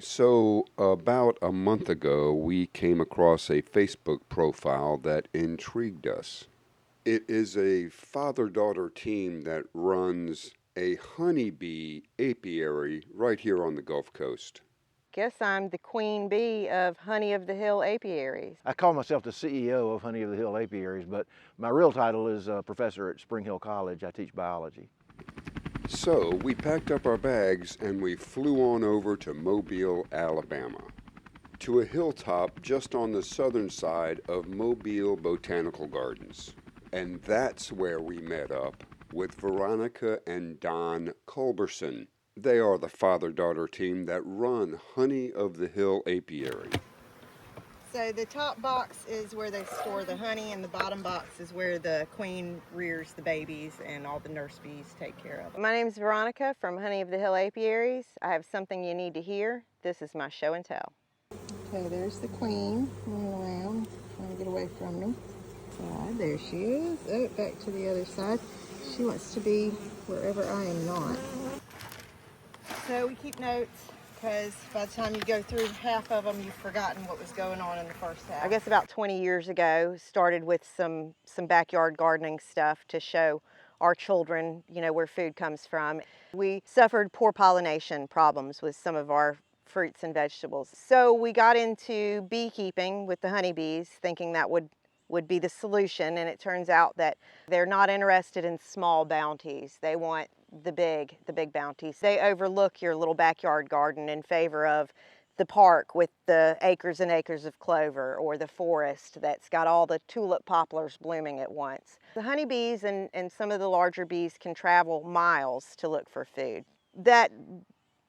So, about a month ago, we came across a Facebook profile that intrigued us. It is a father daughter team that runs a honeybee apiary right here on the Gulf Coast. Guess I'm the queen bee of Honey of the Hill apiaries. I call myself the CEO of Honey of the Hill Apiaries, but my real title is professor at Spring Hill College. I teach biology. So, we packed up our bags and we flew on over to Mobile, Alabama, to a hilltop just on the southern side of Mobile Botanical Gardens. And that's where we met up with Veronica and Don Culberson. They are the father-daughter team that run Honey of the Hill Apiary. So the top box is where they store the honey, and the bottom box is where the queen rears the babies and all the nurse bees take care of them. My name is Veronica from Honey of the Hill Apiaries. I have something you need to hear. This is my show and tell. Okay, there's the queen running around, trying to get away from me. There she is. Oh, back to the other side. She wants to be wherever I am not. So we keep notes, because by the time you go through half of them, you've forgotten what was going on in the first half. I guess about 20 years ago, started with some backyard gardening stuff to show our children, where food comes from. We suffered poor pollination problems with some of our fruits and vegetables. So we got into beekeeping with the honeybees, thinking that would be the solution, and it turns out that they're not interested in small bounties. They want the big bounties. They overlook your little backyard garden in favor of the park with the acres and acres of clover, or the forest that's got all the tulip poplars blooming at once. The honeybees and some of the larger bees can travel miles to look for food. That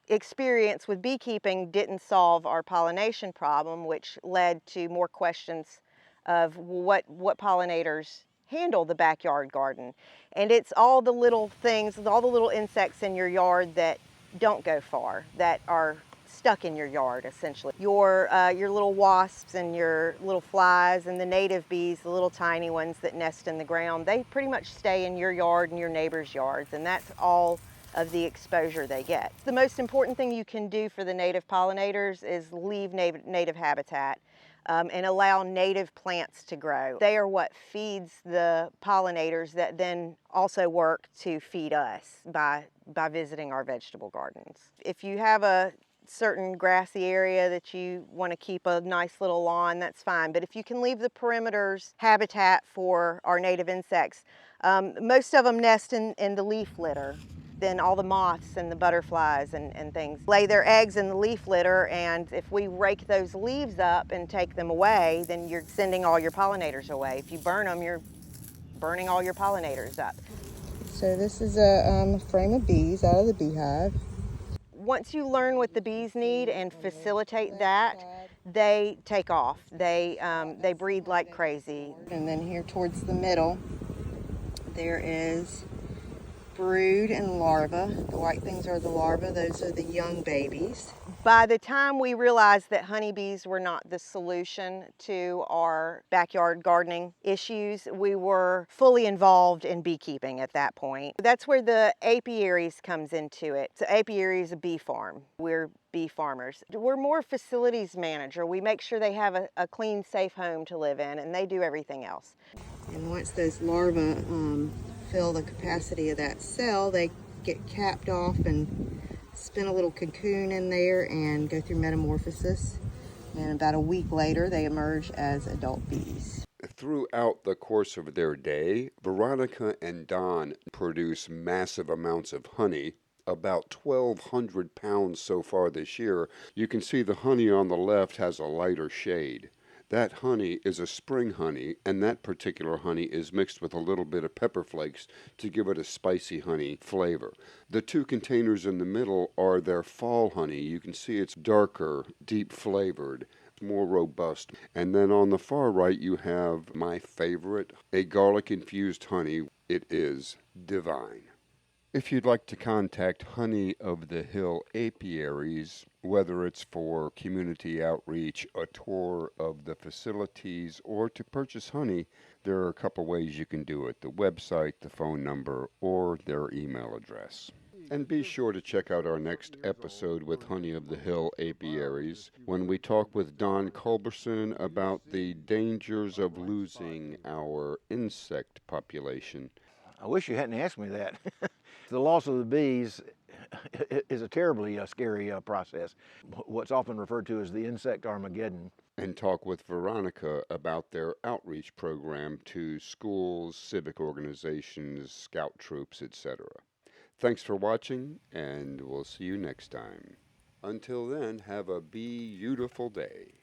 experience with beekeeping didn't solve our pollination problem, which led to more questions of what pollinators handle the backyard garden. And it's all the little things, all the little insects in your yard that don't go far, that are stuck in your yard, essentially. Your little wasps and your little flies and the native bees, the little tiny ones that nest in the ground, they pretty much stay in your yard and your neighbors' yards, and that's all of the exposure they get. The most important thing you can do for the native pollinators is leave native habitat. And allow native plants to grow. They are what feeds the pollinators that then also work to feed us by visiting our vegetable gardens. If you have a certain grassy area that you want to keep a nice little lawn, that's fine. But if you can leave the perimeters habitat for our native insects, most of them nest in the leaf litter. Then all the moths and the butterflies and things lay their eggs in the leaf litter, and if we rake those leaves up and take them away, then you're sending all your pollinators away. If you burn them, you're burning all your pollinators up. So this is a frame of bees out of the beehive. Once you learn what the bees need and facilitate that, they take off. They breed like crazy. And then here towards the middle, there is brood and larvae. The white things are the larvae, those are the young babies. By the time we realized that honeybees were not the solution to our backyard gardening issues, we were fully involved in beekeeping at that point. That's where the apiaries comes into it. So apiary is a bee farm. We're bee farmers. We're more facilities manager. We make sure they have a clean, safe home to live in, and they do everything else. And once those larvae fill the capacity of that cell, they get capped off and spin a little cocoon in there and go through metamorphosis. And about a week later, they emerge as adult bees. Throughout the course of their day, Veronica and Don produce massive amounts of honey, about 1,200 pounds so far this year. You can see the honey on the left has a lighter shade. That honey is a spring honey, and that particular honey is mixed with a little bit of pepper flakes to give it a spicy honey flavor. The two containers in the middle are their fall honey. You can see it's darker, deep flavored, more robust. And then on the far right you have my favorite, a garlic infused honey. It is divine. If you'd like to contact Honey of the Hill Apiaries, whether it's for community outreach, a tour of the facilities, or to purchase honey, there are a couple ways you can do it: the website, the phone number, or their email address. And be sure to check out our next episode with Honey of the Hill apiaries when we talk with Don Culberson about the dangers of losing our insect population. I wish you hadn't asked me that. The loss of the bees is a terribly scary process, what's often referred to as the insect Armageddon. And talk with Veronica about their outreach program to schools, civic organizations, scout troops, etc. Thanks for watching, and we'll see you next time. Until then, have a beautiful day.